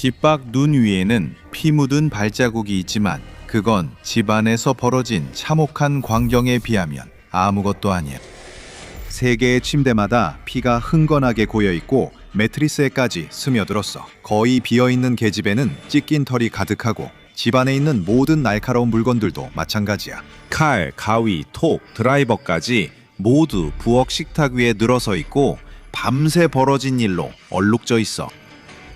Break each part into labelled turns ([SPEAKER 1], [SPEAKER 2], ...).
[SPEAKER 1] 집 밖 눈 위에는 피 묻은 발자국이 있지만 그건 집안에서 벌어진 참혹한 광경에 비하면 아무것도 아니야. 세 개의 침대마다 피가 흥건하게 고여있고 매트리스에까지 스며들었어. 거의 비어있는 계집에는 찢긴 털이 가득하고 집안에 있는 모든 날카로운 물건들도 마찬가지야. 칼, 가위, 톱, 드라이버까지 모두 부엌 식탁 위에 늘어서 있고 밤새 벌어진 일로 얼룩져 있어.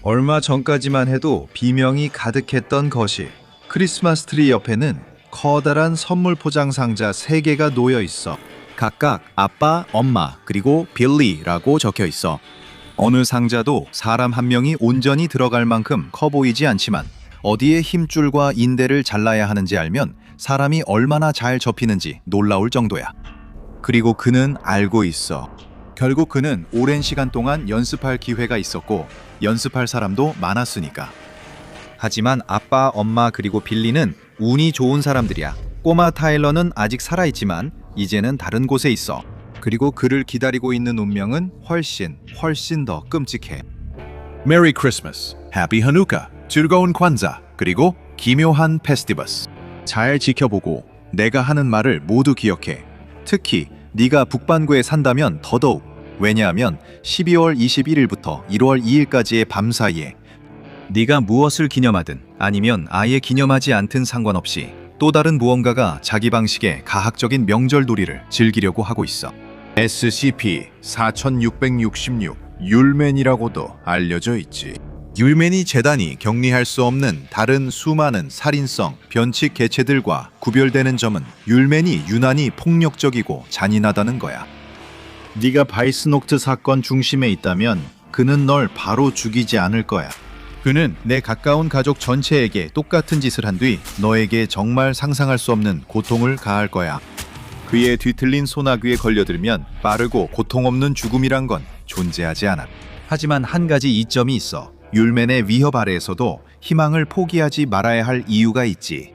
[SPEAKER 1] 얼마 전까지만 해도 비명이 가득했던 거실. 크리스마스 트리 옆에는 커다란 선물 포장 상자 3개가 놓여 있어. 각각 아빠, 엄마, 그리고 빌리라고 적혀 있어. 어느 상자도 사람 한 명이 온전히 들어갈 만큼 커 보이지 않지만 어디에 힘줄과 인대를 잘라야 하는지 알면 사람이 얼마나 잘 접히는지 놀라울 정도야. 그리고 그는 알고 있어. 결국 그는 오랜 시간 동안 연습할 기회가 있었고 연습할 사람도 많았으니까. 하지만 아빠, 엄마 그리고 빌리는 운이 좋은 사람들이야. 꼬마 타일러는 아직 살아있지만 이제는 다른 곳에 있어. 그리고 그를 기다리고 있는 운명은 훨씬 더 끔찍해. 메리 크리스마스, 해피 하누카, 즐거운 관자, 그리고 기묘한 페스티버스. 잘 지켜보고 내가 하는 말을 모두 기억해. 특히 네가 북반구에 산다면 더더욱. 왜냐하면 12월 21일부터 1월 2일까지의 밤 사이에 네가 무엇을 기념하든 아니면 아예 기념하지 않든 상관없이 또 다른 무언가가 자기 방식의 가학적인 명절 놀이를 즐기려고 하고 있어. SCP-4666 율맨이라고도 알려져 있지. 율맨이 재단이 격리할 수 없는 다른 수많은 살인성, 변칙 개체들과 구별되는 점은 율맨이 유난히 폭력적이고 잔인하다는 거야. 네가 바이스녹트 사건 중심에 있다면 그는 널 바로 죽이지 않을 거야. 그는 내 가까운 가족 전체에게 똑같은 짓을 한 뒤 너에게 정말 상상할 수 없는 고통을 가할 거야. 그의 뒤틀린 소나귀에 걸려들면 빠르고 고통 없는 죽음이란 건 존재하지 않아. 하지만 한 가지 이점이 있어. 율맨의 위협 아래에서도 희망을 포기하지 말아야 할 이유가 있지.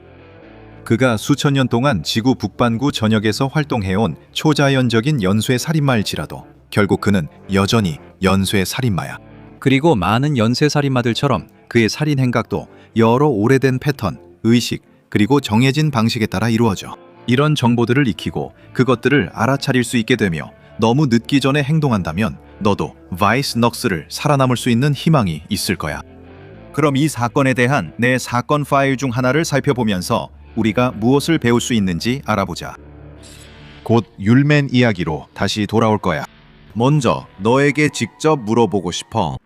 [SPEAKER 1] 그가 수천 년 동안 지구 북반구 전역에서 활동해온 초자연적인 연쇄 살인마일지라도 결국 그는 여전히 연쇄 살인마야. 그리고 많은 연쇄 살인마들처럼 그의 살인 행각도 여러 오래된 패턴, 의식, 그리고 정해진 방식에 따라 이루어져. 이런 정보들을 익히고 그것들을 알아차릴 수 있게 되며 너무 늦기 전에 행동한다면 너도 바이스 넉스를 살아남을 수 있는 희망이 있을 거야. 그럼 이 사건에 대한 내 사건 파일 중 하나를 살펴보면서 우리가 무엇을 배울 수 있는지 알아보자. 곧 율맨 이야기로 다시 돌아올 거야. 먼저 너에게 직접 물어보고 싶어.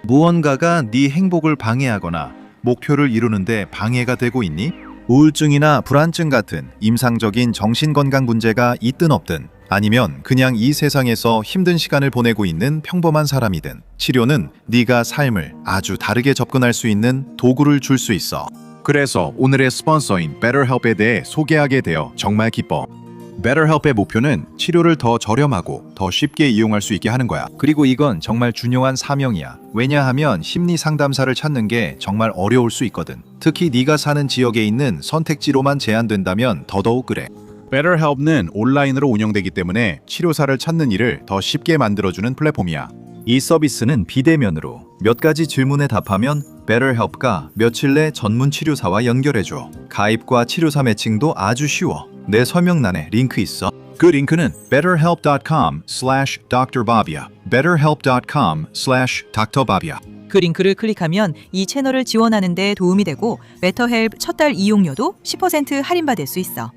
[SPEAKER 1] 무언가가 네 행복을 방해하거나 목표를 이루는데 방해가 되고 있니? 우울증이나 불안증 같은 임상적인 정신건강 문제가 있든 없든 아니면 그냥 이 세상에서 힘든 시간을 보내고 있는 평범한 사람이든 치료는 네가 삶을 아주 다르게 접근할 수 있는 도구를 줄 수 있어. 그래서 오늘의 스폰서인 BetterHelp에 대해 소개하게 되어 정말 기뻐. BetterHelp의 목표는 치료를 더 저렴하고 더 쉽게 이용할 수 있게 하는 거야. 그리고 이건 정말 중요한 사명이야. 왜냐하면 심리 상담사를 찾는 게 정말 어려울 수 있거든. 특히 네가 사는 지역에 있는 선택지로만 제한된다면 더더욱 그래. BetterHelp는 온라인으로 운영되기 때문에 치료사를 찾는 일을 더 쉽게 만들어주는 플랫폼이야. 이 서비스는 비대면으로 몇 가지 질문에 답하면 BetterHelp가 며칠 내 전문 치료사와 연결해줘. 가입과 치료사 매칭도 아주 쉬워. 내 설명란에 링크 있어. 그 링크는 betterhelp.com/drbobby야. betterhelp.com/drbobby야.
[SPEAKER 2] 그 링크를 클릭하면 이 채널을 지원하는 데 도움이 되고 베터헬p 첫 달 이용료도 10% 할인받을 수 있어.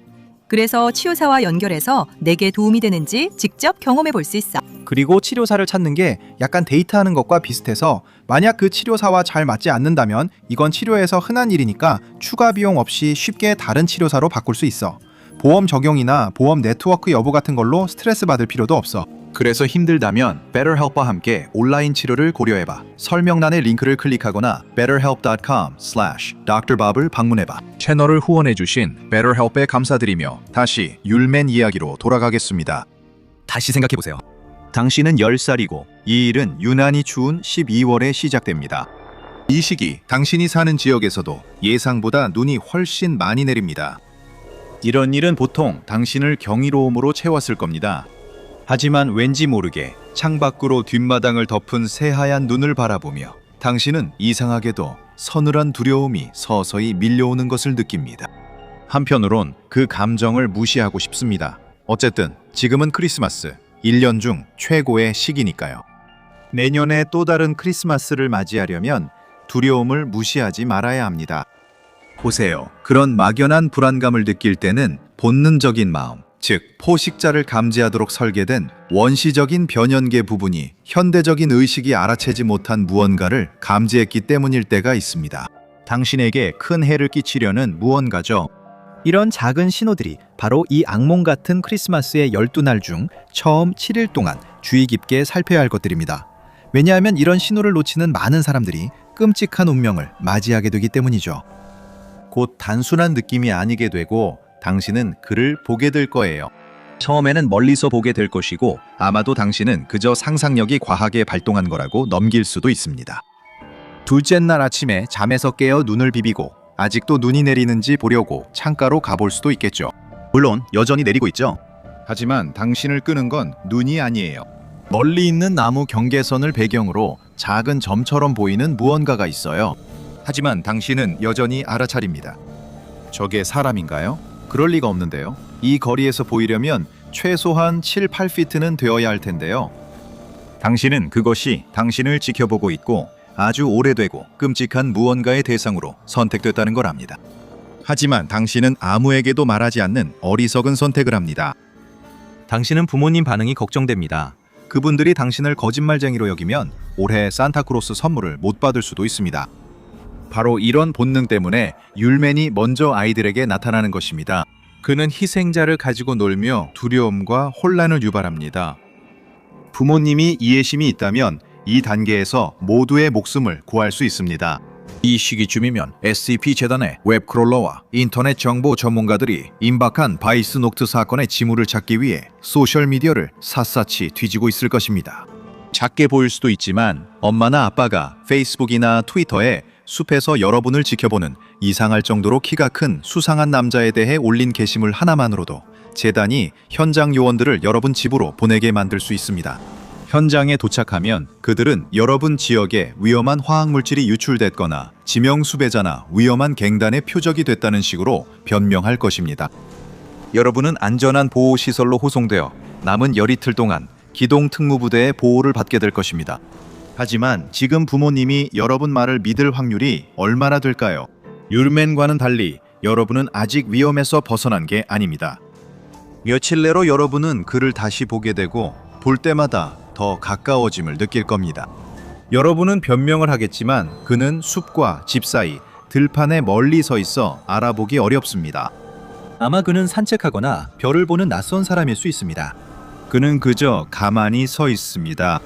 [SPEAKER 2] 그래서 치료사와 연결해서 내게 도움이 되는지 직접 경험해 볼 수 있어.
[SPEAKER 3] 그리고 치료사를 찾는 게 약간 데이트하는 것과 비슷해서 만약 그 치료사와 잘 맞지 않는다면 이건 치료에서 흔한 일이니까 추가 비용 없이 쉽게 다른 치료사로 바꿀 수 있어. 보험 적용이나 보험 네트워크 여부 같은 걸로 스트레스 받을 필요도 없어.
[SPEAKER 1] 그래서 힘들다면 BetterHelp와 함께 온라인 치료를 고려해봐. 설명란의 링크를 클릭하거나 betterhelp.com/drbob을 방문해봐. 채널을 후원해주신 BetterHelp에 감사드리며 다시 율맨 이야기로 돌아가겠습니다.
[SPEAKER 3] 다시 생각해보세요.
[SPEAKER 1] 당신은 10살이고 이 일은 유난히 추운 12월에 시작됩니다. 이 시기 당신이 사는 지역에서도 예상보다 눈이 훨씬 많이 내립니다. 이런 일은 보통 당신을 경이로움으로 채웠을 겁니다. 하지만 왠지 모르게 창밖으로 뒷마당을 덮은 새하얀 눈을 바라보며 당신은 이상하게도 서늘한 두려움이 서서히 밀려오는 것을 느낍니다. 한편으론 그 감정을 무시하고 싶습니다. 어쨌든 지금은 크리스마스, 1년 중 최고의 시기니까요. 내년에 또 다른 크리스마스를 맞이하려면 두려움을 무시하지 말아야 합니다. 보세요. 그런 막연한 불안감을 느낄 때는 본능적인 마음, 즉 포식자를 감지하도록 설계된 원시적인 변연계 부분이 현대적인 의식이 알아채지 못한 무언가를 감지했기 때문일 때가 있습니다. 당신에게 큰 해를 끼치려는 무언가죠.
[SPEAKER 3] 이런 작은 신호들이 바로 이 악몽 같은 크리스마스의 12날 중 처음 7일 동안 주의 깊게 살펴야 할 것들입니다. 왜냐하면 이런 신호를 놓치는 많은 사람들이 끔찍한 운명을 맞이하게 되기 때문이죠.
[SPEAKER 1] 곧 단순한 느낌이 아니게 되고 당신은 그를 보게 될 거예요. 처음에는 멀리서 보게 될 것이고 아마도 당신은 그저 상상력이 과하게 발동한 거라고 넘길 수도 있습니다. 둘째 날 아침에 잠에서 깨어 눈을 비비고 아직도 눈이 내리는지 보려고 창가로 가볼 수도 있겠죠. 물론 여전히 내리고 있죠. 하지만 당신을 끄는 건 눈이 아니에요. 멀리 있는 나무 경계선을 배경으로 작은 점처럼 보이는 무언가가 있어요. 하지만 당신은 여전히 알아차립니다. 저게 사람인가요? 그럴 리가 없는데요. 이 거리에서 보이려면 최소한 7, 8피트는 되어야 할 텐데요. 당신은 그것이 당신을 지켜보고 있고 아주 오래되고 끔찍한 무언가의 대상으로 선택됐다는 걸 압니다. 하지만 당신은 아무에게도 말하지 않는 어리석은 선택을 합니다.
[SPEAKER 3] 당신은 부모님 반응이 걱정됩니다.
[SPEAKER 1] 그분들이 당신을 거짓말쟁이로 여기면 올해 산타크로스 선물을 못 받을 수도 있습니다. 바로 이런 본능 때문에 율맨이 먼저 아이들에게 나타나는 것입니다. 그는 희생자를 가지고 놀며 두려움과 혼란을 유발합니다. 부모님이 이해심이 있다면 이 단계에서 모두의 목숨을 구할 수 있습니다. 이 시기쯤이면 SCP-재단의 웹크롤러와 인터넷 정보 전문가들이 임박한 바이스 녹트 사건의 지물을 찾기 위해 소셜미디어를 샅샅이 뒤지고 있을 것입니다. 작게 보일 수도 있지만 엄마나 아빠가 페이스북이나 트위터에 숲에서 여러분을 지켜보는 이상할 정도로 키가 큰 수상한 남자에 대해 올린 게시물 하나만으로도 재단이 현장 요원들을 여러분 집으로 보내게 만들 수 있습니다. 현장에 도착하면 그들은 여러분 지역에 위험한 화학물질이 유출됐거나 지명 수배자나 위험한 갱단의 표적이 됐다는 식으로 변명할 것입니다. 여러분은 안전한 보호시설로 호송되어 남은 열이틀 동안 기동특무부대의 보호를 받게 될 것입니다. 하지만 지금 부모님이 여러분 말을 믿을 확률이 얼마나 될까요? 율맨과는 달리 여러분은 아직 위험에서 벗어난 게 아닙니다. 며칠 내로 여러분은 그를 다시 보게 되고 볼 때마다 더 가까워짐을 느낄 겁니다. 여러분은 변명을 하겠지만 그는 숲과 집 사이 들판에 멀리 서 있어 알아보기 어렵습니다.
[SPEAKER 3] 아마 그는 산책하거나 별을 보는 낯선 사람일 수 있습니다.
[SPEAKER 1] 그는 그저 가만히 서 있습니다.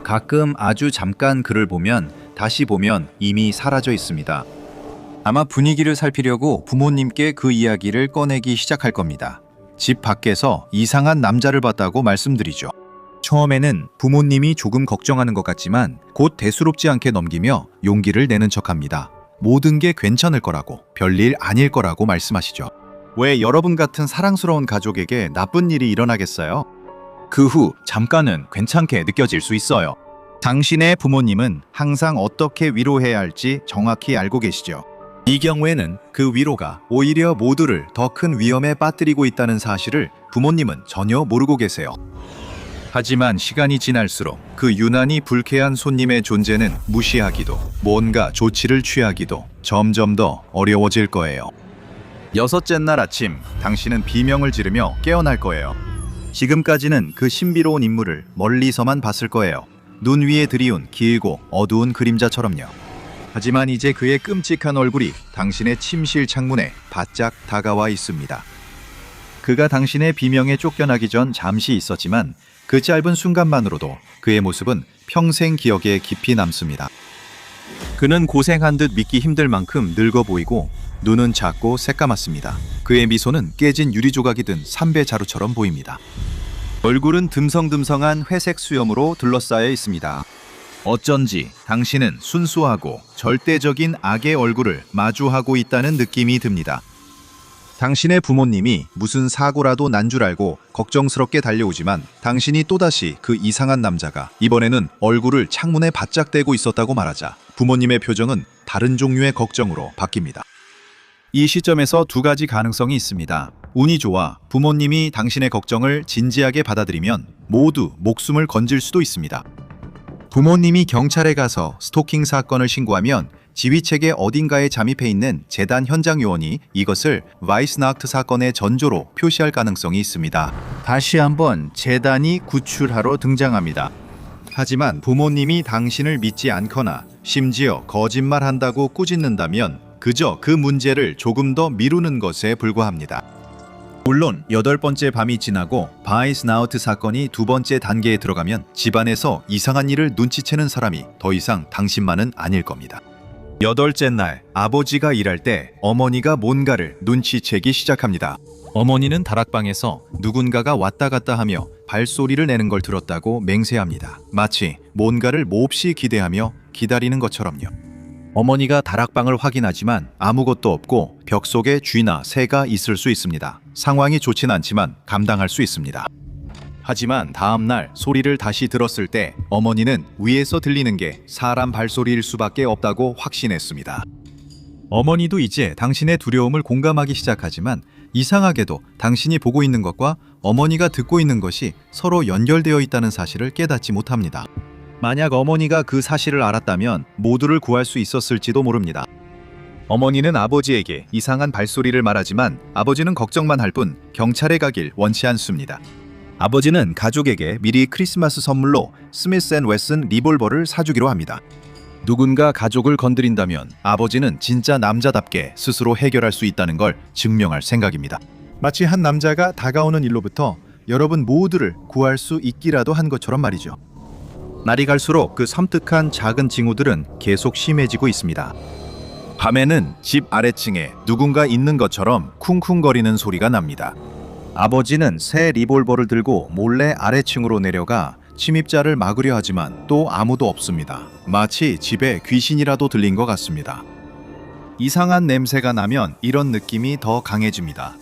[SPEAKER 1] 가끔 아주 잠깐 그를 보면 다시 보면 이미 사라져 있습니다. 아마 분위기를 살피려고 부모님께 그 이야기를 꺼내기 시작할 겁니다. 집 밖에서 이상한 남자를 봤다고 말씀드리죠. 처음에는 부모님이 조금 걱정하는 것 같지만 곧 대수롭지 않게 넘기며 용기를 내는 척합니다. 모든 게 괜찮을 거라고, 별일 아닐 거라고 말씀하시죠. 왜 여러분 같은 사랑스러운 가족에게 나쁜 일이 일어나겠어요? 그 후 잠깐은 괜찮게 느껴질 수 있어요. 당신의 부모님은 항상 어떻게 위로해야 할지 정확히 알고 계시죠. 이 경우에는 그 위로가 오히려 모두를 더 큰 위험에 빠뜨리고 있다는 사실을 부모님은 전혀 모르고 계세요. 하지만 시간이 지날수록 그 유난히 불쾌한 손님의 존재는 무시하기도 뭔가 조치를 취하기도 점점 더 어려워질 거예요. 여섯째 날 아침 당신은 비명을 지르며 깨어날 거예요. 지금까지는 그 신비로운 인물을 멀리서만 봤을 거예요. 눈 위에 드리운 길고 어두운 그림자처럼요. 하지만 이제 그의 끔찍한 얼굴이 당신의 침실 창문에 바짝 다가와 있습니다. 그가 당신의 비명에 쫓겨나기 전 잠시 있었지만 그 짧은 순간만으로도 그의 모습은 평생 기억에 깊이 남습니다. 그는 고생한 듯 믿기 힘들 만큼 늙어 보이고 눈은 작고 새까맣습니다. 그의 미소는 깨진 유리조각이 든 삼배 자루처럼 보입니다. 얼굴은 듬성듬성한 회색 수염으로 둘러싸여 있습니다. 어쩐지 당신은 순수하고 절대적인 악의 얼굴을 마주하고 있다는 느낌이 듭니다. 당신의 부모님이 무슨 사고라도 난 줄 알고 걱정스럽게 달려오지만 당신이 또다시 그 이상한 남자가 이번에는 얼굴을 창문에 바짝 대고 있었다고 말하자 부모님의 표정은 다른 종류의 걱정으로 바뀝니다. 이 시점에서 두 가지 가능성이 있습니다. 운이 좋아 부모님이 당신의 걱정을 진지하게 받아들이면 모두 목숨을 건질 수도 있습니다. 부모님이 경찰에 가서 스토킹 사건을 신고하면 지휘체계 어딘가에 잠입해 있는 재단 현장 요원이 이것을 바이스나흐트 사건의 전조로 표시할 가능성이 있습니다. 다시 한번 재단이 구출하러 등장합니다. 하지만 부모님이 당신을 믿지 않거나 심지어 거짓말한다고 꾸짖는다면 그저 그 문제를 조금 더 미루는 것에 불과합니다. 물론 8번째 밤이 지나고 바이스나흐트 사건이 2번째 단계에 들어가면 집안에서 이상한 일을 눈치채는 사람이 더 이상 당신만은 아닐 겁니다. 8째 날 아버지가 일할 때 어머니가 뭔가를 눈치채기 시작합니다. 어머니는 다락방에서 누군가가 왔다 갔다 하며 발소리를 내는 걸 들었다고 맹세합니다. 마치 뭔가를 몹시 기대하며 기다리는 것처럼요. 어머니가 다락방을 확인하지만 아무것도 없고 벽 속에 쥐나 새가 있을 수 있습니다. 상황이 좋진 않지만 감당할 수 있습니다. 하지만 다음 날 소리를 다시 들었을 때 어머니는 위에서 들리는 게 사람 발소리일 수밖에 없다고 확신했습니다. 어머니도 이제 당신의 두려움을 공감하기 시작하지만 이상하게도 당신이 보고 있는 것과 어머니가 듣고 있는 것이 서로 연결되어 있다는 사실을 깨닫지 못합니다. 만약 어머니가 그 사실을 알았다면 모두를 구할 수 있었을지도 모릅니다. 어머니는 아버지에게 이상한 발소리를 말하지만 아버지는 걱정만 할 뿐 경찰에 가길 원치 않습니다. 아버지는 가족에게 미리 크리스마스 선물로 스미스 앤 웨슨 리볼버를 사주기로 합니다. 누군가 가족을 건드린다면 아버지는 진짜 남자답게 스스로 해결할 수 있다는 걸 증명할 생각입니다. 마치 한 남자가 다가오는 일로부터 여러분 모두를 구할 수 있기라도 한 것처럼 말이죠. 날이 갈수록 그 섬뜩한 작은 징후들은 계속 심해지고 있습니다. 밤에는 집 아래층에 누군가 있는 것처럼 쿵쿵거리는 소리가 납니다. 아버지는 새 리볼버를 들고 몰래 아래층으로 내려가 침입자를 막으려 하지만 또 아무도 없습니다. 마치 집에 귀신이라도 들린 것 같습니다. 이상한 냄새가 나면 이런 느낌이 더 강해집니다.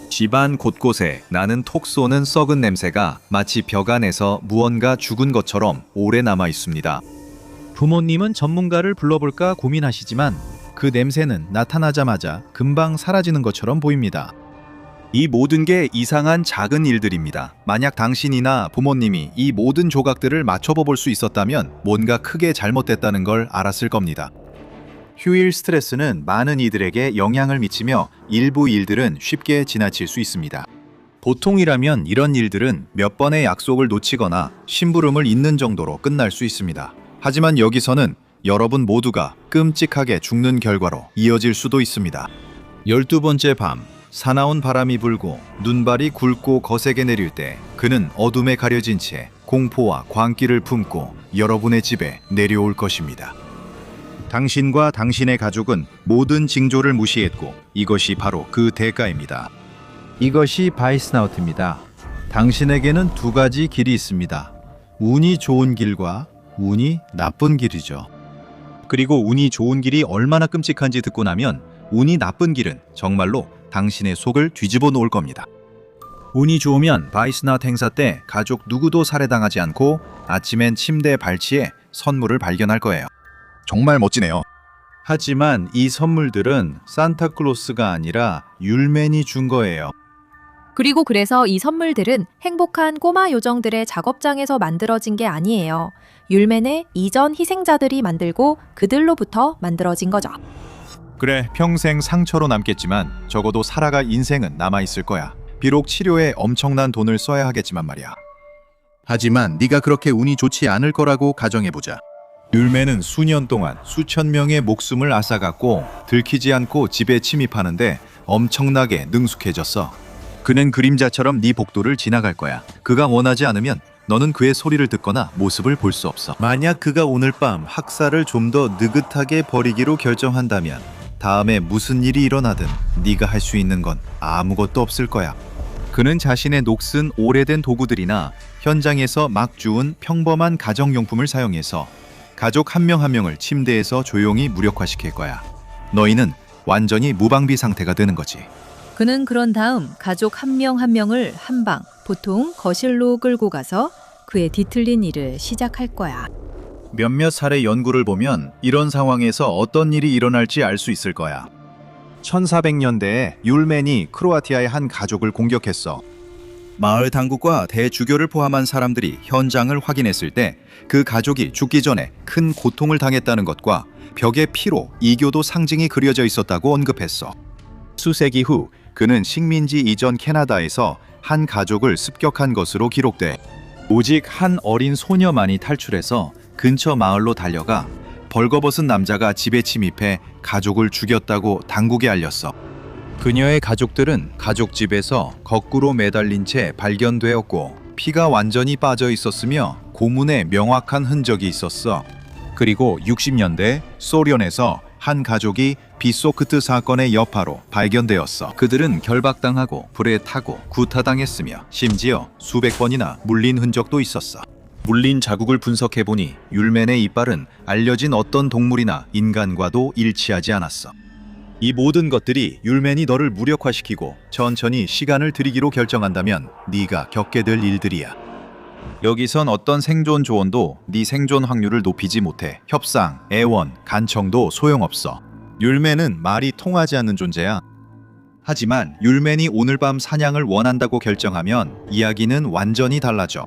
[SPEAKER 1] 집안 곳곳에 나는 톡 쏘는 썩은 냄새가 마치 벽 안에서 무언가 죽은 것처럼 오래 남아 있습니다. 부모님은 전문가를 불러볼까 고민하시지만 그 냄새는 나타나자마자 금방 사라지는 것처럼 보입니다. 이 모든 게 이상한 작은 일들입니다. 만약 당신이나 부모님이 이 모든 조각들을 맞춰볼 수 있었다면 뭔가 크게 잘못됐다는 걸 알았을 겁니다. 휴일 스트레스는 많은 이들에게 영향을 미치며 일부 일들은 쉽게 지나칠 수 있습니다. 보통이라면 이런 일들은 몇 번의 약속을 놓치거나 심부름을 잇는 정도로 끝날 수 있습니다. 하지만 여기서는 여러분 모두가 끔찍하게 죽는 결과로 이어질 수도 있습니다. 12번째 밤, 사나운 바람이 불고 눈발이 굵고 거세게 내릴 때 그는 어둠에 가려진 채 공포와 광기를 품고 여러분의 집에 내려올 것입니다. 당신과 당신의 가족은 모든 징조를 무시했고 이것이 바로 그 대가입니다. 이것이 바이스나흐트입니다. 당신에게는 두 가지 길이 있습니다. 운이 좋은 길과 운이 나쁜 길이죠. 그리고 운이 좋은 길이 얼마나 끔찍한지 듣고 나면 운이 나쁜 길은 정말로 당신의 속을 뒤집어 놓을 겁니다. 운이 좋으면 바이스나흐트 행사 때 가족 누구도 살해당하지 않고 아침엔 침대 발치에 선물을 발견할 거예요. 정말 멋지네요. 하지만 이 선물들은 산타클로스가 아니라 율맨이 준 거예요.
[SPEAKER 4] 그리고 그래서 이 선물들은 행복한 꼬마 요정들의 작업장에서 만들어진 게 아니에요. 율맨의 이전 희생자들이 만들고 그들로부터 만들어진 거죠.
[SPEAKER 1] 그래, 평생 상처로 남겠지만 적어도 살아갈 인생은 남아있을 거야. 비록 치료에 엄청난 돈을 써야 하겠지만 말이야. 하지만 네가 그렇게 운이 좋지 않을 거라고 가정해보자. 율맨은 수년 동안 수천 명의 목숨을 앗아갔고 들키지 않고 집에 침입하는데 엄청나게 능숙해졌어. 그는 그림자처럼 네 복도를 지나갈 거야. 그가 원하지 않으면 너는 그의 소리를 듣거나 모습을 볼 수 없어. 만약 그가 오늘 밤 학살을 좀 더 느긋하게 벌이기로 결정한다면 다음에 무슨 일이 일어나든 네가 할 수 있는 건 아무것도 없을 거야. 그는 자신의 녹슨 오래된 도구들이나 현장에서 막 주운 평범한 가정용품을 사용해서 가족 한 명 한 명을 침대에서 조용히 무력화시킬 거야. 너희는 완전히 무방비 상태가 되는 거지.
[SPEAKER 2] 그는 그런 다음 가족 한 명 한 명을 한 방, 보통 거실로 끌고 가서 그의 뒤틀린 일을 시작할 거야.
[SPEAKER 1] 몇몇 사례 연구를 보면 이런 상황에서 어떤 일이 일어날지 알 수 있을 거야. 1400년대에 율멘이 크로아티아의 한 가족을 공격했어. 마을 당국과 대주교를 포함한 사람들이 현장을 확인했을 때 그 가족이 죽기 전에 큰 고통을 당했다는 것과 벽에 피로 이교도 상징이 그려져 있었다고 언급했어. 수세기 후 그는 식민지 이전 캐나다에서 한 가족을 습격한 것으로 기록돼 오직 한 어린 소녀만이 탈출해서 근처 마을로 달려가 벌거벗은 남자가 집에 침입해 가족을 죽였다고 당국에 알렸어. 그녀의 가족들은 가족 집에서 거꾸로 매달린 채 발견되었고 피가 완전히 빠져 있었으며 고문에 명확한 흔적이 있었어. 그리고 60년대 소련에서 한 가족이 비소크트 사건의 여파로 발견되었어. 그들은 결박당하고 불에 타고 구타당했으며 심지어 수백 번이나 물린 흔적도 있었어. 물린 자국을 분석해보니 율멘의 이빨은 알려진 어떤 동물이나 인간과도 일치하지 않았어. 이 모든 것들이 율멘이 너를 무력화시키고 천천히 시간을 들이기로 결정한다면 네가 겪게 될 일들이야. 여기선 어떤 생존 조언도 네 생존 확률을 높이지 못해. 협상, 애원, 간청도 소용없어. 율멘은 말이 통하지 않는 존재야. 하지만 율멘이 오늘 밤 사냥을 원한다고 결정하면 이야기는 완전히 달라져.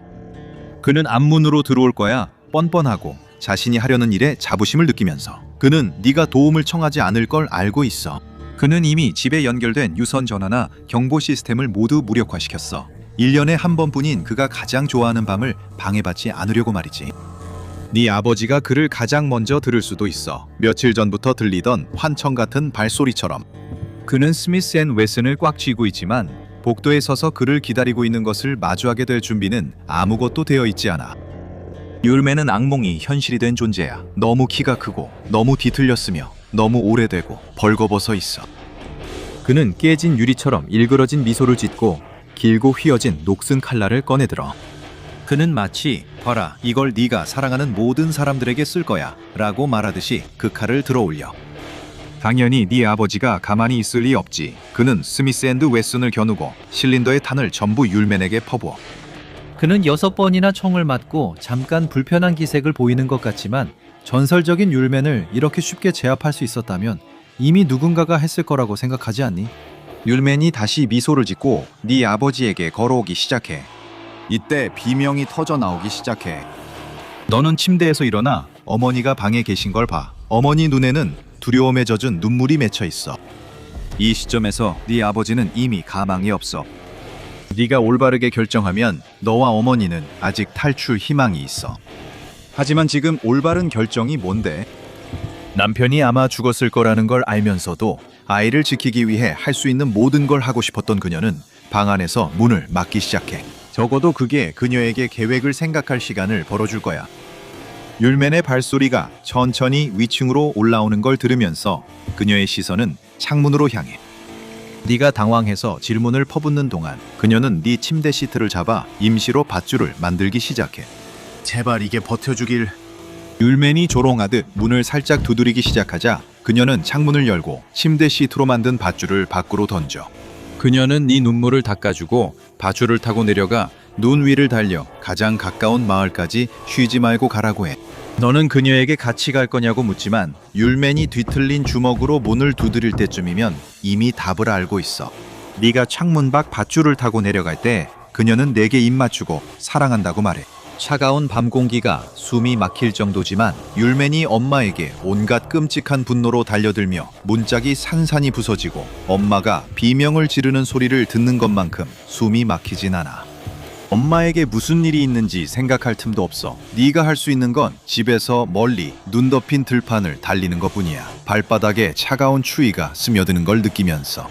[SPEAKER 1] 그는 앞문으로 들어올 거야. 뻔뻔하고 자신이 하려는 일에 자부심을 느끼면서. 그는 네가 도움을 청하지 않을 걸 알고 있어. 그는 이미 집에 연결된 유선 전화나 경보 시스템을 모두 무력화시켰어. 1년에 한 번뿐인 그가 가장 좋아하는 밤을 방해받지 않으려고 말이지. 네 아버지가 그를 가장 먼저 들을 수도 있어. 며칠 전부터 들리던 환청 같은 발소리처럼. 그는 스미스 앤 웨슨을 꽉 쥐고 있지만 복도에 서서 그를 기다리고 있는 것을 마주하게 될 준비는 아무것도 되어 있지 않아. 율멘은 악몽이 현실이 된 존재야. 너무 키가 크고 너무 뒤틀렸으며 너무 오래되고 벌거벗어 있어. 그는 깨진 유리처럼 일그러진 미소를 짓고 길고 휘어진 녹슨 칼날을 꺼내들어. 그는 마치 봐라 이걸 네가 사랑하는 모든 사람들에게 쓸 거야 라고 말하듯이 그 칼을 들어올려. 당연히 네 아버지가 가만히 있을 리 없지. 그는 스미스 앤드 웨슨을 겨누고 실린더의 탄을 전부 율멘에게 퍼부어.
[SPEAKER 5] 그는 6번이나 총을 맞고 잠깐 불편한 기색을 보이는 것 같지만 전설적인 율멘을 이렇게 쉽게 제압할 수 있었다면 이미 누군가가 했을 거라고 생각하지 않니?
[SPEAKER 1] 율멘이 다시 미소를 짓고 네 아버지에게 걸어오기 시작해. 이때 비명이 터져 나오기 시작해. 너는 침대에서 일어나 어머니가 방에 계신 걸 봐. 어머니 눈에는 두려움에 젖은 눈물이 맺혀 있어. 이 시점에서 네 아버지는 이미 가망이 없어. 네가 올바르게 결정하면 너와 어머니는 아직 탈출 희망이 있어. 하지만 지금 올바른 결정이 뭔데? 남편이 아마 죽었을 거라는 걸 알면서도 아이를 지키기 위해 할 수 있는 모든 걸 하고 싶었던 그녀는 방 안에서 문을 막기 시작해. 적어도 그게 그녀에게 계획을 생각할 시간을 벌어줄 거야. 율멘의 발소리가 천천히 위층으로 올라오는 걸 들으면서 그녀의 시선은 창문으로 향해. 네가 당황해서 질문을 퍼붓는 동안 그녀는 네 침대 시트를 잡아 임시로 밧줄을 만들기 시작해. 제발 이게 버텨주길. 율멘이 조롱하듯 문을 살짝 두드리기 시작하자 그녀는 창문을 열고 침대 시트로 만든 밧줄을 밖으로 던져. 그녀는 네 눈물을 닦아주고 밧줄을 타고 내려가 눈 위를 달려 가장 가까운 마을까지 쉬지 말고 가라고 해. 너는 그녀에게 같이 갈 거냐고 묻지만 율멘이 뒤틀린 주먹으로 문을 두드릴 때쯤이면 이미 답을 알고 있어. 네가 창문 밖 밧줄을 타고 내려갈 때 그녀는 내게 입 맞추고 사랑한다고 말해. 차가운 밤 공기가 숨이 막힐 정도지만 율멘이 엄마에게 온갖 끔찍한 분노로 달려들며 문짝이 산산이 부서지고 엄마가 비명을 지르는 소리를 듣는 것만큼 숨이 막히진 않아. 엄마에게 무슨 일이 있는지 생각할 틈도 없어. 네가 할 수 있는 건 집에서 멀리 눈 덮인 들판을 달리는 것뿐이야. 발바닥에 차가운 추위가 스며드는 걸 느끼면서.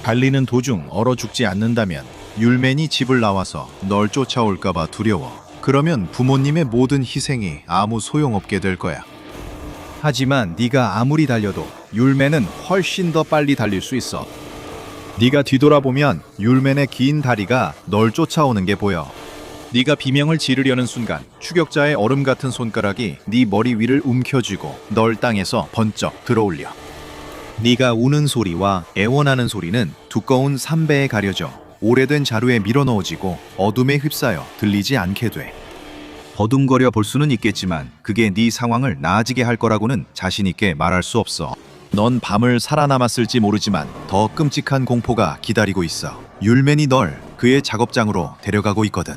[SPEAKER 1] 달리는 도중 얼어 죽지 않는다면 율멘이 집을 나와서 널 쫓아올까봐 두려워. 그러면 부모님의 모든 희생이 아무 소용없게 될 거야. 하지만 네가 아무리 달려도 율멘은 훨씬 더 빨리 달릴 수 있어. 네가 뒤돌아보면 율멘의 긴 다리가 널 쫓아오는 게 보여. 네가 비명을 지르려는 순간 추격자의 얼음 같은 손가락이 네 머리 위를 움켜쥐고 널 땅에서 번쩍 들어올려. 네가 우는 소리와 애원하는 소리는 두꺼운 삼배에 가려져 오래된 자루에 밀어넣어지고 어둠에 휩싸여 들리지 않게 돼. 버둥거려 볼 수는 있겠지만 그게 네 상황을 나아지게 할 거라고는 자신 있게 말할 수 없어. 넌 밤을 살아남았을지 모르지만 더 끔찍한 공포가 기다리고 있어. 율맨이 널 그의 작업장으로 데려가고 있거든.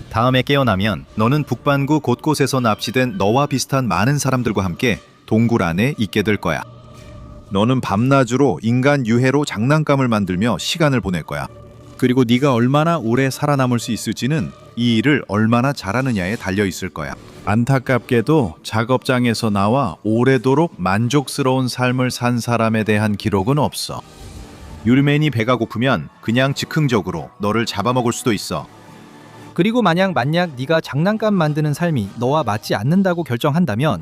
[SPEAKER 1] 다음에 깨어나면 너는 북반구 곳곳에서 납치된 너와 비슷한 많은 사람들과 함께 동굴 안에 있게 될 거야. 너는 밤낮으로 인간 유해로 장난감을 만들며 시간을 보낼 거야. 그리고 네가 얼마나 오래 살아남을 수 있을지는 이 일을 얼마나 잘하느냐에 달려 있을 거야. 안타깝게도 작업장에서 나와 오래도록 만족스러운 삶을 산 사람에 대한 기록은 없어. 율맨이 배가 고프면 그냥 즉흥적으로 너를 잡아먹을 수도 있어.
[SPEAKER 3] 그리고 만약 네가 장난감 만드는 삶이 너와 맞지 않는다고 결정한다면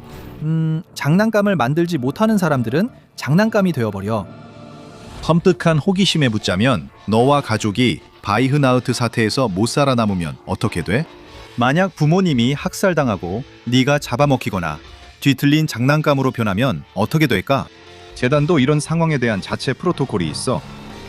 [SPEAKER 3] 장난감을 만들지 못하는 사람들은 장난감이 되어버려.
[SPEAKER 1] 섬뜩한 호기심에 붙자면 너와 가족이 바이흐나우트 사태에서 못 살아남으면 어떻게 돼? 만약 부모님이 학살당하고 네가 잡아먹히거나 뒤틀린 장난감으로 변하면 어떻게 될까? 재단도 이런 상황에 대한 자체 프로토콜이 있어.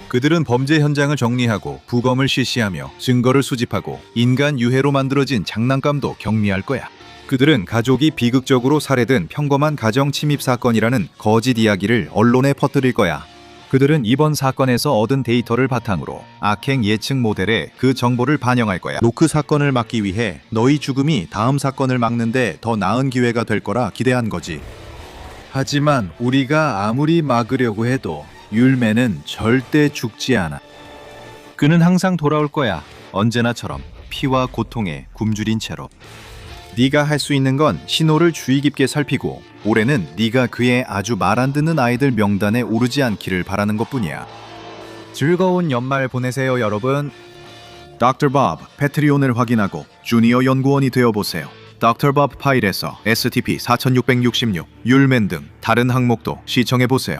[SPEAKER 1] 그들은 범죄 현장을 정리하고 부검을 실시하며 증거를 수집하고 인간 유해로 만들어진 장난감도 격리할 거야. 그들은 가족이 비극적으로 살해된 평범한 가정 침입 사건이라는 거짓 이야기를 언론에 퍼뜨릴 거야. 그들은 이번 사건에서 얻은 데이터를 바탕으로 악행 예측 모델에 그 정보를 반영할 거야. 노크 사건을 막기 위해 너희 죽음이 다음 사건을 막는데 더 나은 기회가 될 거라 기대한 거지. 하지만 우리가 아무리 막으려고 해도 율맨은 절대 죽지 않아. 그는 항상 돌아올 거야. 언제나처럼 피와 고통에 굶주린 채로. 네가 할 수 있는 건 신호를 주의 깊게 살피고 올해는 네가 그의 아주 말 안 듣는 아이들 명단에 오르지 않기를 바라는 것뿐이야. 즐거운 연말 보내세요, 여러분. Dr. Bob 패트리온을 확인하고 주니어 연구원이 되어보세요. Dr. Bob 파일에서 STP-4666, 율맨 등 다른 항목도 시청해보세요.